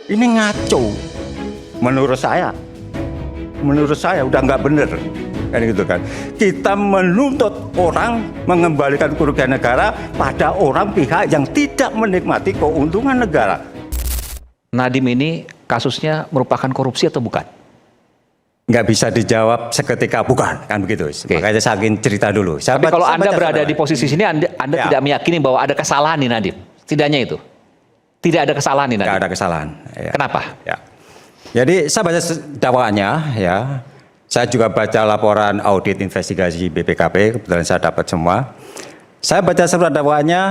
Ini ngaco. Menurut saya udah nggak bener. Kan gitu kan. Kita menuntut orang mengembalikan kerugian negara pada orang pihak yang tidak menikmati keuntungan negara. Nadiem ini kasusnya merupakan korupsi atau bukan? Nggak bisa dijawab seketika bukan, kan begitu. Makanya saya ingin cerita dulu. Tapi kalau Anda berada di posisi sini, Anda tidak meyakini bahwa ada kesalahan nih Nadiem? Setidaknya itu? Tidak ada kesalahan nih Nadiem? Nggak ada kesalahan. Ya. Kenapa? Ya. Jadi saya baca dakwaannya, ya. Saya juga baca laporan audit investigasi BPKP, kebetulan saya dapat semua. Saya baca surat dakwaannya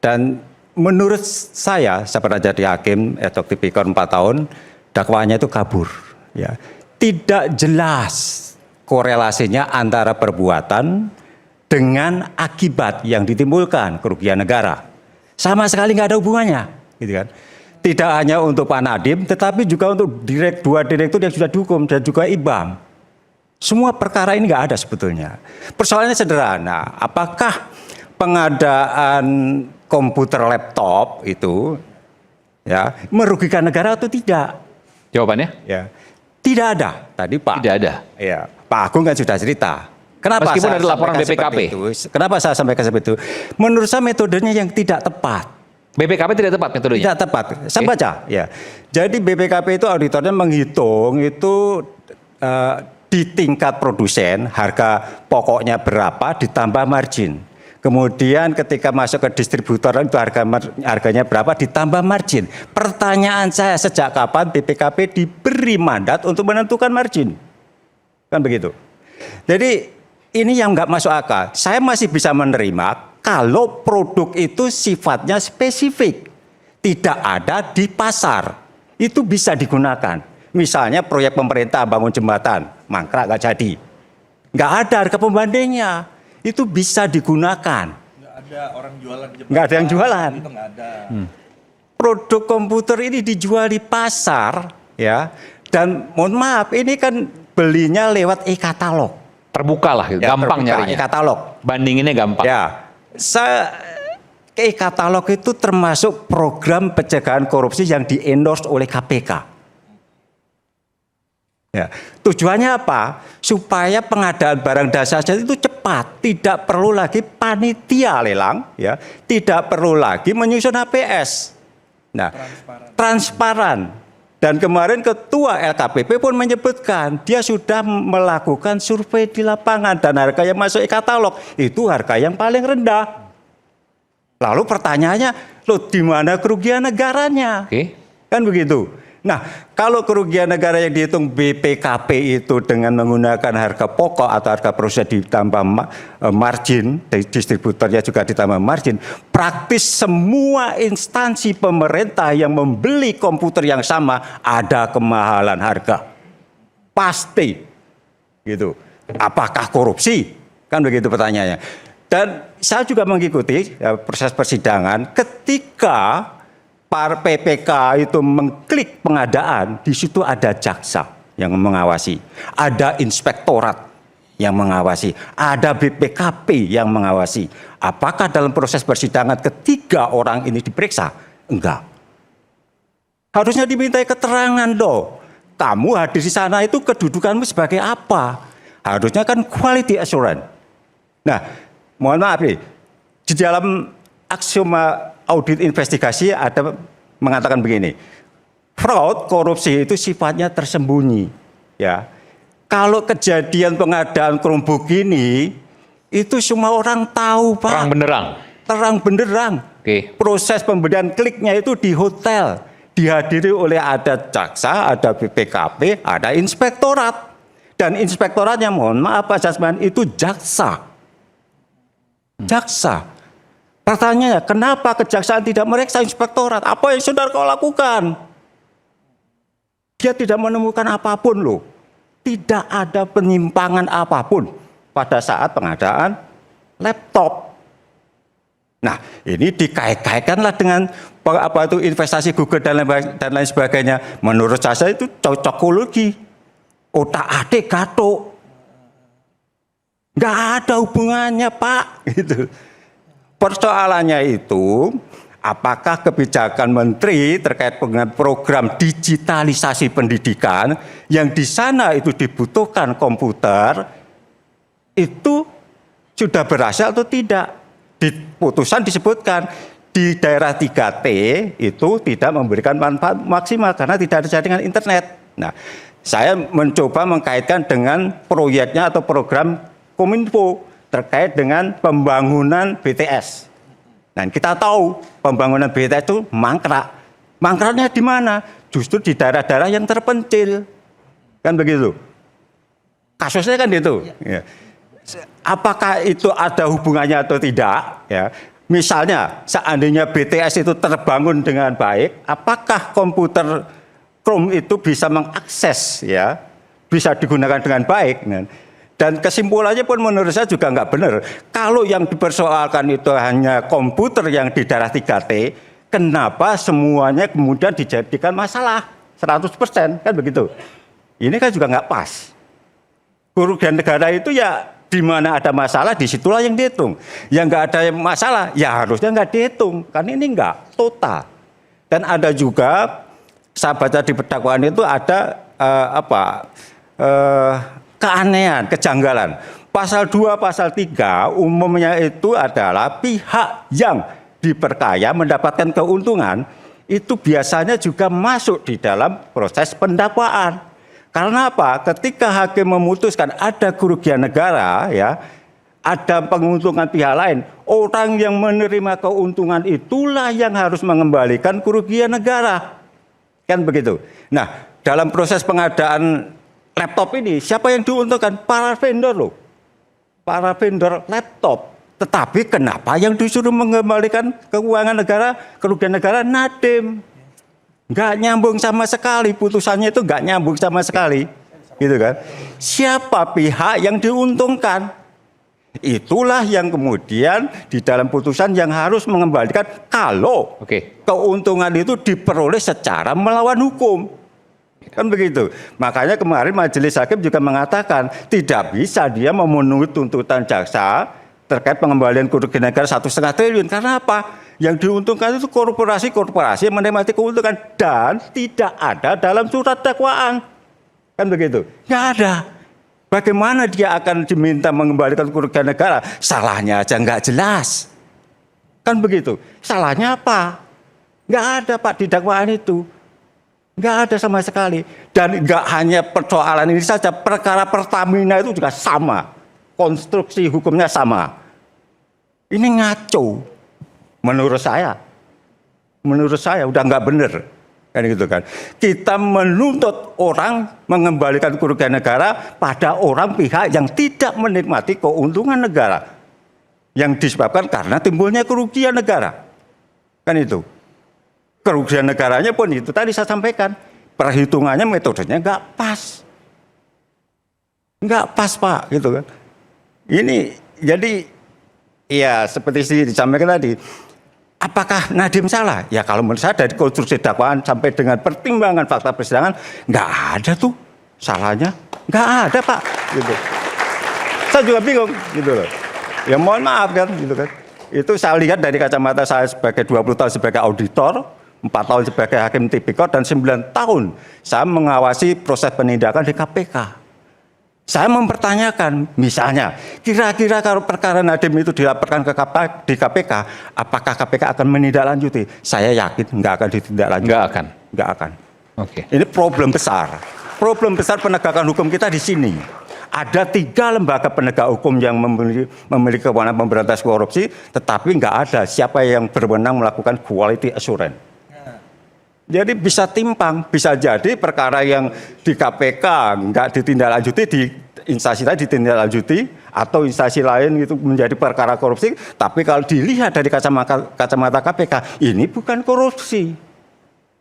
dan menurut saya pernah jadi hakim atau tipikor 4 tahun, dakwaannya itu kabur. Ya. Tidak jelas korelasinya antara perbuatan dengan akibat yang ditimbulkan kerugian negara. Sama sekali nggak ada hubungannya, gitu kan? Tidak hanya untuk Pak Nadiem, tetapi juga untuk dua direktur yang sudah dihukum dan juga IBAM. Semua perkara ini nggak ada sebetulnya. Persoalannya sederhana, apakah pengadaan komputer laptop itu ya merugikan negara atau tidak? Jawabannya? Ya, tidak ada. Tadi Pak. Tidak ada. Ya, Pak Agung kan sudah cerita. Kenapa meskipun saya ada laporan BPKP itu? Kenapa saya sampaikan seperti itu? Menurut saya metodenya yang tidak tepat. BPKP tidak tepat metodenya? Tidak tepat. Saya baca. Ya. Jadi BPKP itu auditornya menghitung itu di tingkat produsen harga pokoknya berapa ditambah margin. Kemudian ketika masuk ke distributor itu harganya berapa ditambah margin. Pertanyaan saya, sejak kapan BPKP diberi mandat untuk menentukan margin? Kan begitu. Jadi ini yang nggak masuk akal. Saya masih bisa menerima kalau produk itu sifatnya spesifik, tidak ada di pasar, itu bisa digunakan. Misalnya proyek pemerintah bangun jembatan, mangkrak nggak jadi, nggak ada harga pembandingnya, itu bisa digunakan. Nggak ada orang jualan jembatan. Nggak ada yang jualan. Itu nggak ada. Produk komputer ini dijual di pasar, ya. Dan mohon maaf, ini kan belinya lewat e-katalog. Terbuka lah, Ya, gampang terbuka, nyarinya. e-katalog. Bandinginnya gampang. Ya, e-katalog itu termasuk program pencegahan korupsi yang di-endorse oleh KPK. Ya, tujuannya apa? Supaya pengadaan barang dasar itu cepat, tidak perlu lagi panitia lelang, ya, tidak perlu lagi menyusun HPS. Nah, transparan. Dan kemarin Ketua LKPP pun menyebutkan dia sudah melakukan survei di lapangan dan harga yang masuk e-katalog itu harga yang paling rendah. Lalu pertanyaannya, loh di mana kerugian negaranya? Oke. Kan begitu. Nah, kalau kerugian negara yang dihitung BPKP itu dengan menggunakan harga pokok atau harga proses ditambah margin, distributornya juga ditambah margin, praktis semua instansi pemerintah yang membeli komputer yang sama ada kemahalan harga. Pasti. Gitu. Apakah korupsi? Kan begitu pertanyaannya. Dan saya juga mengikuti proses persidangan ketika PPK itu mengklik pengadaan, di situ ada jaksa yang mengawasi, ada inspektorat yang mengawasi, ada BPKP yang mengawasi. Apakah dalam proses persidangan ketiga orang ini diperiksa? Enggak. Harusnya dimintai keterangan loh. Kamu hadir di sana itu kedudukanmu sebagai apa? Harusnya kan quality assurance. Nah, mohon maaf nih, di dalam aksioma audit investigasi ada mengatakan begini, fraud korupsi itu sifatnya tersembunyi, ya. Kalau kejadian pengadaan Chromebook ini itu semua orang tahu, Pak. Terang benderang. Terang benderang. Oke. Proses pembelian kliknya itu di hotel, dihadiri oleh ada jaksa, ada BPKP, ada inspektorat, dan inspektoratnya mohon maaf Pak Jasman itu jaksa. Jaksa. Pertanyaannya, kenapa kejaksaan tidak meriksa inspektorat? Apa yang saudara kau lakukan? Dia tidak menemukan apapun loh. Tidak ada penyimpangan apapun pada saat pengadaan laptop. Nah, ini dikait-kaitkanlah dengan apa itu investasi Google dan lain sebagainya. Menurut saya itu cocokologi. Otak-atik gatuk. Nggak ada hubungannya, Pak. Gitu. Persoalannya itu apakah kebijakan menteri terkait dengan program digitalisasi pendidikan yang di sana itu dibutuhkan komputer itu sudah berhasil atau tidak? Di putusan disebutkan di daerah 3T itu tidak memberikan manfaat maksimal karena tidak ada jaringan internet. Nah, saya mencoba mengkaitkan dengan proyeknya atau program Kominfo terkait dengan pembangunan BTS. Dan kita tahu pembangunan BTS itu mangkrak. Mangkraknya di mana? Justru di daerah-daerah yang terpencil. Kan begitu. Kasusnya kan itu. Ya. Apakah itu ada hubungannya atau tidak? Ya. Misalnya seandainya BTS itu terbangun dengan baik, apakah komputer Chrome itu bisa mengakses, ya, bisa digunakan dengan baik? Dan kesimpulannya pun menurut saya juga nggak benar. Kalau yang dipersoalkan itu hanya komputer yang di daerah 3T, kenapa semuanya kemudian dijadikan masalah 100%, kan begitu? Ini kan juga nggak pas. Kerugian negara itu ya di mana ada masalah, disitulah yang dihitung. Yang nggak ada masalah, ya harusnya nggak dihitung. Karena ini nggak total. Dan ada juga, saya baca di dakwaan itu ada keanehan, kejanggalan. Pasal 2, pasal 3 umumnya itu adalah pihak yang diperkaya mendapatkan keuntungan itu biasanya juga masuk di dalam proses pendakwaan. Karena apa? Ketika hakim memutuskan ada kerugian negara, ya, ada penguntungan pihak lain, orang yang menerima keuntungan itulah yang harus mengembalikan kerugian negara. Kan begitu. Nah, dalam proses pengadaan laptop ini, siapa yang diuntungkan? Para vendor loh. Para vendor laptop. Tetapi kenapa yang disuruh mengembalikan keuangan negara, kerugian negara? Nadiem. Nggak nyambung sama sekali. Putusannya itu nggak nyambung sama sekali. Gitu kan. Siapa pihak yang diuntungkan? Itulah yang kemudian di dalam putusan yang harus mengembalikan kalau keuntungan itu diperoleh secara melawan hukum. Kan begitu. Makanya kemarin majelis hakim juga mengatakan tidak bisa dia memenuhi tuntutan jaksa terkait pengembalian kerugian negara 1,5 triliun. Karena apa? Yang diuntungkan itu korporasi-korporasi yang menikmati keuntungan dan tidak ada dalam surat dakwaan. Kan begitu? Nggak ada. Bagaimana dia akan diminta mengembalikan kerugian negara? Salahnya aja nggak jelas. Kan begitu. Salahnya apa? Nggak ada Pak di dakwaan itu. Nggak ada sama sekali. Dan nggak hanya persoalan ini saja, perkara Pertamina itu juga sama. Konstruksi hukumnya sama. Ini ngaco. Menurut saya udah nggak benar. Kan gitu kan. Kita menuntut orang mengembalikan kerugian negara pada orang pihak yang tidak menikmati keuntungan negara. Yang disebabkan karena timbulnya kerugian negara. Kan itu. Kerugian negaranya pun itu tadi saya sampaikan. Perhitungannya metodenya nggak pas. Nggak pas Pak, gitu kan. Ini jadi ya seperti disampaikan tadi. Apakah Nadiem salah? Ya kalau menurut saya dari konstruksi dakwaan sampai dengan pertimbangan fakta persidangan nggak ada tuh salahnya. Nggak ada Pak. Gitu. Saya juga bingung gitu loh. Ya mohon maaf kan gitu kan. Itu saya lihat dari kacamata saya sebagai 20 tahun sebagai auditor, 4 tahun sebagai hakim tipikor, dan 9 tahun saya mengawasi proses penindakan di KPK. Saya mempertanyakan, misalnya, kira-kira kalau perkara Nadiem itu dilaporkan di KPK, apakah KPK akan menindaklanjuti? Saya yakin nggak akan ditindaklanjuti. Nggak akan. Oke. Ini problem besar. Problem besar penegakan hukum kita di sini. Ada 3 lembaga penegak hukum yang memiliki kewenangan memberantas korupsi, tetapi nggak ada siapa yang berwenang melakukan quality assurance. Jadi bisa timpang, bisa jadi perkara yang di KPK nggak ditindaklanjuti, di instansi lain ditindaklanjuti, atau instansi lain itu menjadi perkara korupsi, tapi kalau dilihat dari kacamata KPK, ini bukan korupsi.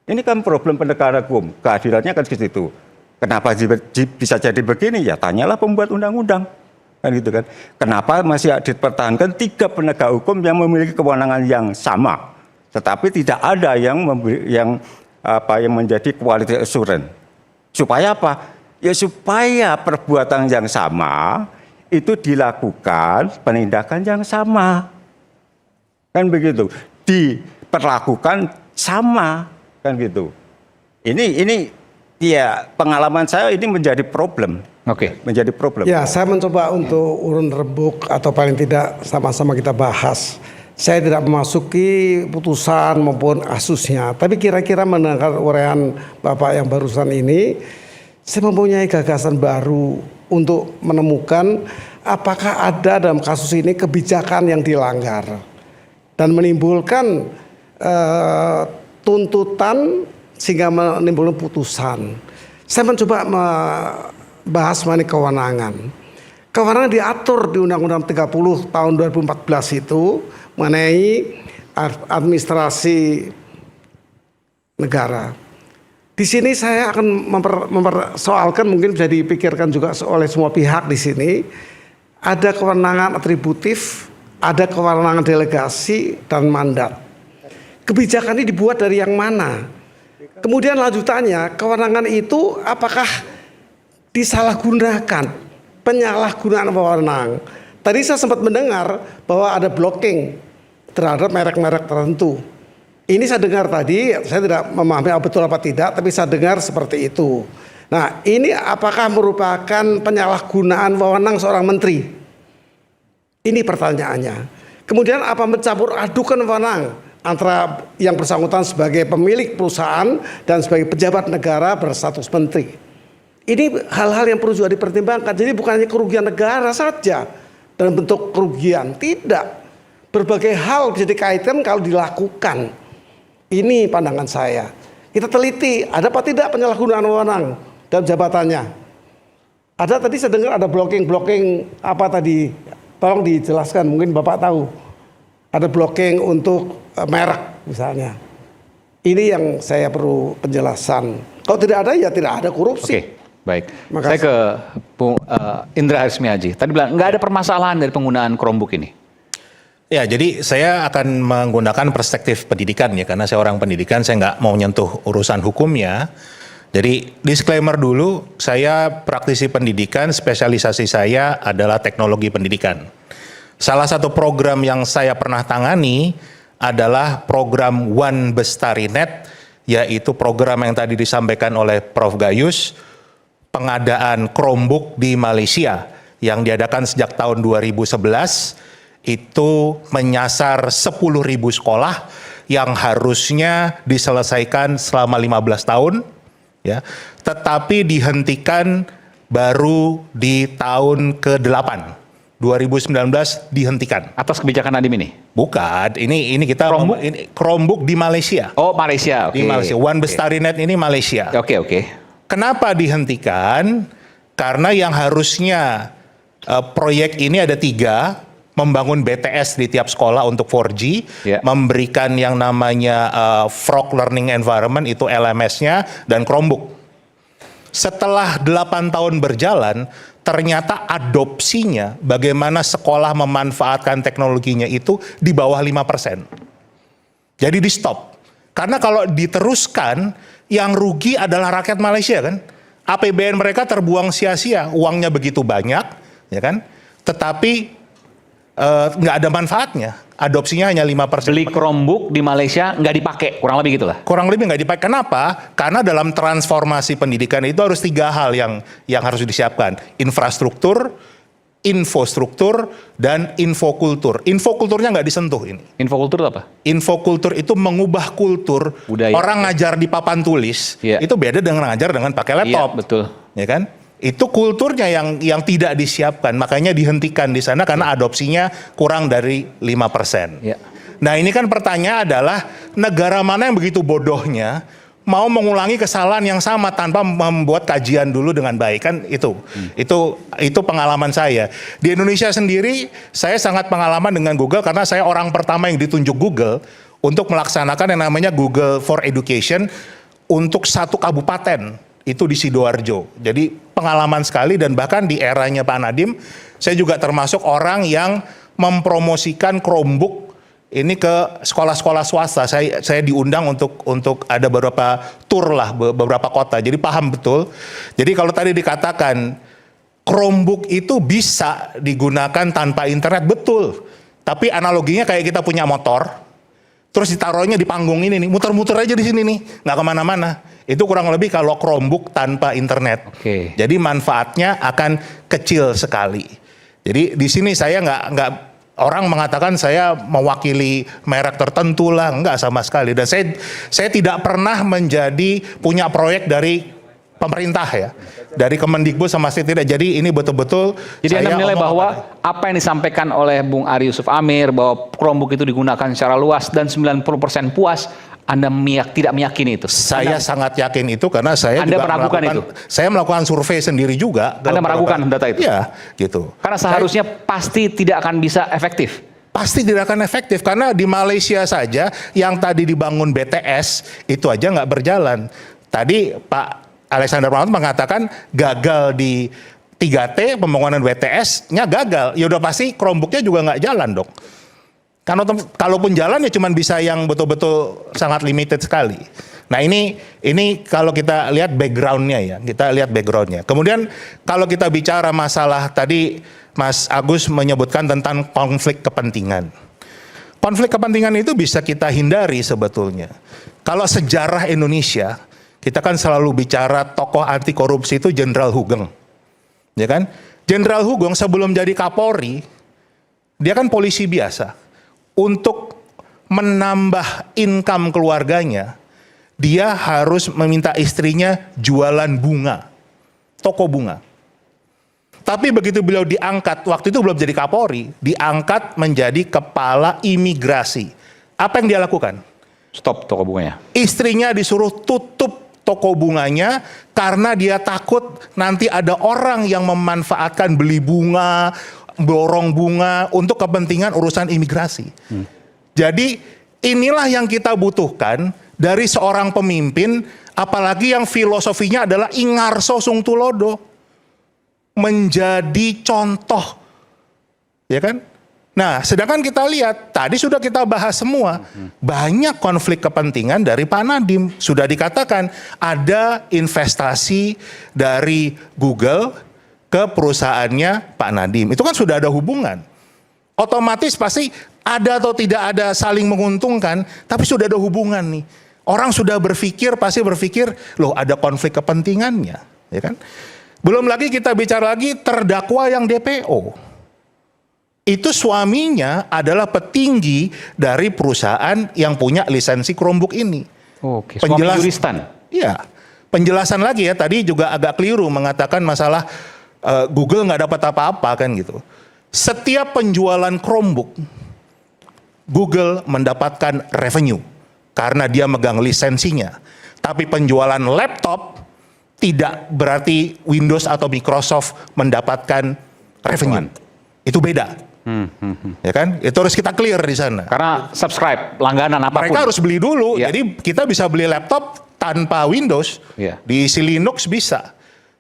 Ini kan problem penegakan hukum, keadilannya kan ke situ. Kenapa bisa jadi begini? Ya tanyalah pembuat undang-undang. Kan gitu kan. Kenapa masih dipertahankan 3 penegak hukum yang memiliki kewenangan yang sama? Tetapi tidak ada yang menjadi quality assurance. Supaya apa? Ya supaya perbuatan yang sama itu dilakukan penindakan yang sama. Kan begitu. Di diperlakukan sama kan gitu. Ini ya pengalaman saya ini menjadi problem. Oke. Menjadi problem. Ya, saya mencoba untuk urun rembuk atau paling tidak sama-sama kita bahas. Saya tidak memasuki putusan maupun kasusnya, tapi kira-kira mendengar uraian Bapak yang barusan ini, saya mempunyai gagasan baru untuk menemukan apakah ada dalam kasus ini kebijakan yang dilanggar dan menimbulkan tuntutan sehingga menimbulkan putusan. Saya mencoba membahas mengenai kewenangan. Kewenangan diatur di Undang-Undang 30 tahun 2014 itu mengenai administrasi negara. Di sini saya akan mempersoalkan, mungkin bisa dipikirkan juga oleh semua pihak di sini. Ada kewenangan atributif, ada kewenangan delegasi dan mandat. Kebijakan ini dibuat dari yang mana? Kemudian lanjutannya, kewenangan itu apakah disalahgunakan, penyalahgunaan wewenang. Tadi saya sempat mendengar bahwa ada blocking terhadap merek-merek tertentu. Ini saya dengar tadi, saya tidak memahami betul apa tidak, tapi saya dengar seperti itu. Nah, ini apakah merupakan penyalahgunaan wewenang seorang menteri? Ini pertanyaannya. Kemudian apa mencampur adukan wewenang antara yang bersangkutan sebagai pemilik perusahaan dan sebagai pejabat negara berstatus menteri. Ini hal-hal yang perlu juga dipertimbangkan. Jadi bukan hanya kerugian negara saja dalam bentuk kerugian, tidak. Berbagai hal bisa dikaitkan kalau dilakukan. Ini pandangan saya. Kita teliti, ada apa tidak penyalahgunaan wewenang dalam jabatannya. Ada tadi saya dengar ada blocking apa tadi? Tolong dijelaskan, mungkin Bapak tahu. Ada blocking untuk merek misalnya. Ini yang saya perlu penjelasan. Kalau tidak ada ya tidak ada korupsi. Oke, baik. Makasih. Saya ke Bung Indra Harismiaji. Tadi bilang nggak ada permasalahan dari penggunaan Chromebook ini. Ya, jadi saya akan menggunakan perspektif pendidikan ya, karena saya orang pendidikan, saya nggak mau nyentuh urusan hukumnya. Jadi disclaimer dulu, saya praktisi pendidikan, spesialisasi saya adalah teknologi pendidikan. Salah satu program yang saya pernah tangani adalah program One Bestarinet, yaitu program yang tadi disampaikan oleh Prof. Gayus, pengadaan Chromebook di Malaysia yang diadakan sejak tahun 2011. Itu menyasar 10.000 sekolah yang harusnya diselesaikan selama 15 tahun, ya, tetapi dihentikan baru di tahun ke-8, 2019 dihentikan. Atas kebijakan Nadiem ini? Bukan, ini kita Chromebook? ini Chromebook di Malaysia. Oh, Malaysia. Di Malaysia, One Bestarinet ini Malaysia. Oke. Kenapa dihentikan? Karena yang harusnya proyek ini ada 3, membangun BTS di tiap sekolah untuk 4G, memberikan yang namanya Frog Learning Environment, itu LMS-nya, dan Chromebook. Setelah 8 tahun berjalan, ternyata adopsinya, bagaimana sekolah memanfaatkan teknologinya itu di bawah 5%. Jadi di stop. Karena kalau diteruskan, yang rugi adalah rakyat Malaysia kan. APBN mereka terbuang sia-sia, uangnya begitu banyak, ya kan. Tetapi nggak ada manfaatnya, adopsinya hanya 5%. Beli Chromebook di Malaysia nggak dipakai, kurang lebih gitulah. Kurang lebih nggak dipakai. Kenapa? Karena dalam transformasi pendidikan itu harus 3 hal yang harus disiapkan: infrastruktur, infostruktur, dan infokultur. Infokulturnya nggak disentuh ini. Infokultur itu apa? Infokultur itu mengubah kultur. Budaya. Orang ngajar di papan tulis, itu beda dengan ngajar dengan pakai laptop. Iya, betul. Ya kan? Itu kulturnya yang tidak disiapkan, makanya dihentikan di sana karena adopsinya kurang dari 5%. Ya. Nah, ini kan pertanyaan adalah negara mana yang begitu bodohnya mau mengulangi kesalahan yang sama tanpa membuat kajian dulu dengan baik, kan itu. Itu pengalaman saya. Di Indonesia sendiri saya sangat pengalaman dengan Google karena saya orang pertama yang ditunjuk Google untuk melaksanakan yang namanya Google for Education untuk 1 kabupaten. Itu di Sidoarjo. Jadi pengalaman sekali, dan bahkan di eranya Pak Nadiem, saya juga termasuk orang yang mempromosikan Chromebook ini ke sekolah-sekolah swasta. Saya diundang untuk ada beberapa tour lah, beberapa kota. Jadi paham betul. Jadi kalau tadi dikatakan Chromebook itu bisa digunakan tanpa internet, betul. Tapi analoginya kayak kita punya motor, terus ditaruhnya di panggung ini nih, muter-muter aja di sini nih, nggak kemana-mana. Itu kurang lebih kalau Chromebook tanpa internet. Oke. Jadi manfaatnya akan kecil sekali. Jadi di sini saya nggak orang mengatakan saya mewakili merek tertentu lah, nggak sama sekali. Dan saya tidak pernah punya proyek dari pemerintah ya, dari Kemendikbud sama sekali tidak. Jadi ini betul-betul. Jadi Anda menilai bahwa apa yang disampaikan oleh Bung Ari Yusuf Amir bahwa Chromebook itu digunakan secara luas dan 90% puas, Anda tidak meyakini itu? Saya sangat yakin itu karena saya Anda juga meragukan itu? Saya melakukan survei sendiri juga. Anda meragukan data itu? Iya, gitu. Karena seharusnya pasti tidak akan bisa efektif. Pasti tidak akan efektif karena di Malaysia saja yang tadi dibangun BTS itu aja nggak berjalan. Tadi Pak Alexander Pramod mengatakan gagal di 3T, pembangunan BTS-nya gagal. Ya udah pasti Chromebook-nya juga nggak jalan dong. Karena kalaupun jalan ya cuma bisa yang betul-betul sangat limited sekali. Nah ini kalau kita lihat background-nya ya, Kemudian kalau kita bicara masalah tadi Mas Agus menyebutkan tentang konflik kepentingan. Konflik kepentingan itu bisa kita hindari sebetulnya. Kalau sejarah Indonesia, kita kan selalu bicara tokoh anti korupsi itu Jenderal Hugeng. Ya kan? Jenderal Hugeng sebelum jadi Kapolri, dia kan polisi biasa. Untuk menambah income keluarganya, dia harus meminta istrinya jualan bunga, toko bunga. Tapi begitu beliau diangkat, waktu itu belum jadi Kapolri, diangkat menjadi kepala imigrasi. Apa yang dia lakukan? Stop toko bunganya. Istrinya disuruh tutup toko bunganya karena dia takut nanti ada orang yang memanfaatkan beli bunga, borong bunga untuk kepentingan urusan imigrasi. Jadi inilah yang kita butuhkan dari seorang pemimpin, apalagi yang filosofinya adalah ingarso sung tulodo, menjadi contoh, ya kan? Nah, sedangkan kita lihat tadi sudah kita bahas semua, banyak konflik kepentingan dari Pak Nadiem. Sudah dikatakan ada investasi dari Google ke perusahaannya Pak Nadiem. Itu kan sudah ada hubungan. Otomatis pasti ada atau tidak ada saling menguntungkan, tapi sudah ada hubungan nih. Orang sudah pasti berpikir, loh ada konflik kepentingannya, ya kan? Belum lagi kita bicara lagi terdakwa yang DPO. Itu suaminya adalah petinggi dari perusahaan yang punya lisensi Chromebook ini. Oke, suami juristan. Iya. Penjelasan lagi ya, tadi juga agak keliru mengatakan masalah Google nggak dapat apa-apa kan gitu. Setiap penjualan Chromebook, Google mendapatkan revenue karena dia megang lisensinya. Tapi penjualan laptop tidak berarti Windows atau Microsoft mendapatkan revenue. Itu beda. Ya kan? Itu harus kita clear di sana. Karena subscribe, langganan apapun. Mereka harus beli dulu. Ya. Jadi kita bisa beli laptop tanpa Windows, Ya. diisi Linux bisa.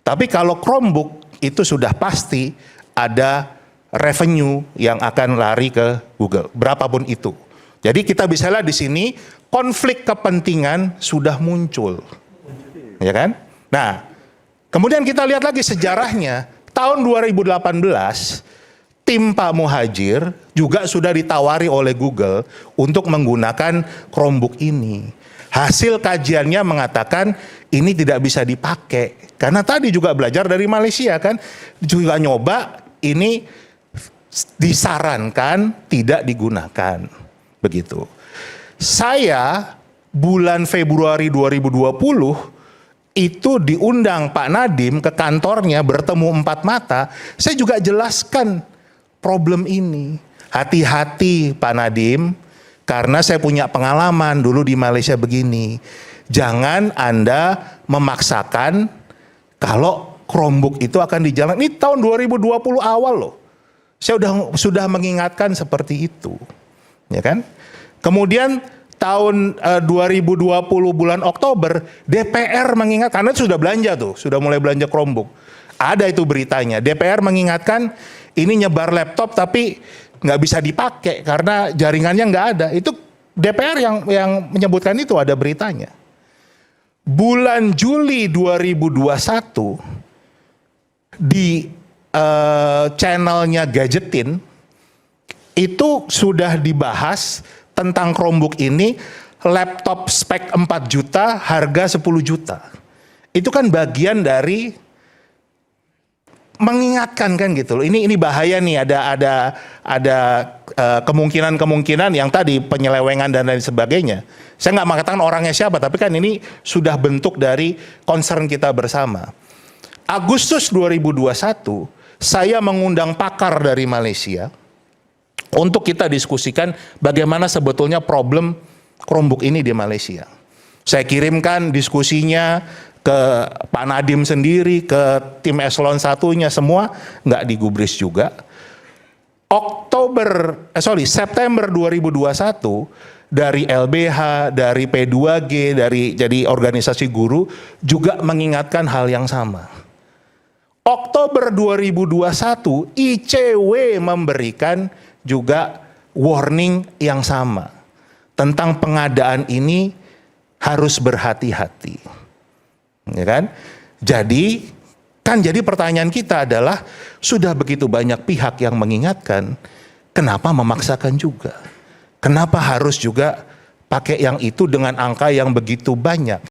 Tapi kalau Chromebook itu sudah pasti ada revenue yang akan lari ke Google, berapapun itu. Jadi kita bisa lihat di sini konflik kepentingan sudah muncul, ya kan? Nah, kemudian kita lihat lagi sejarahnya. Tahun 2018, tim Pak Muhadjir juga sudah ditawari oleh Google untuk menggunakan Chromebook ini. Hasil kajiannya mengatakan ini tidak bisa dipakai. Karena tadi juga belajar dari Malaysia kan, juga nyoba ini disarankan tidak digunakan. Begitu. Saya bulan Februari 2020 itu diundang Pak Nadiem ke kantornya bertemu 4 mata. Saya juga jelaskan problem ini. Hati-hati Pak Nadiem, karena saya punya pengalaman dulu di Malaysia begini. Jangan Anda memaksakan kalau Chromebook itu akan dijalankan. Ini tahun 2020 awal loh. Saya sudah mengingatkan seperti itu. Ya kan? Kemudian tahun 2020 bulan Oktober, DPR mengingat, karena sudah belanja tuh, sudah mulai belanja Chromebook. Ada itu beritanya. DPR mengingatkan ini nyebar laptop tapi nggak bisa dipakai karena jaringannya nggak ada. Itu DPR yang menyebutkan itu, ada beritanya. Bulan Juli 2021 di channelnya Gadgetin itu sudah dibahas tentang Chromebook ini, laptop spek 4 juta, harga 10 juta. Itu kan bagian dari mengingatkan kan gitu loh. Ini bahaya nih, ada kemungkinan-kemungkinan yang tadi penyelewengan dan lain sebagainya. Saya nggak mengatakan orangnya siapa, tapi kan ini sudah bentuk dari concern kita bersama. Agustus 2021, saya mengundang pakar dari Malaysia untuk kita diskusikan bagaimana sebetulnya problem Chromebook ini di Malaysia. Saya kirimkan diskusinya ke Pak Nadiem sendiri, ke tim eselon satunya, semua nggak digubris juga. September 2021 dari LBH, dari P2G, jadi organisasi guru juga mengingatkan hal yang sama. Oktober 2021 ICW memberikan juga warning yang sama tentang pengadaan ini harus berhati-hati. Ya kan? Jadi pertanyaan kita adalah sudah begitu banyak pihak yang mengingatkan, kenapa memaksakan juga? Kenapa harus juga pakai yang itu dengan angka yang begitu banyak?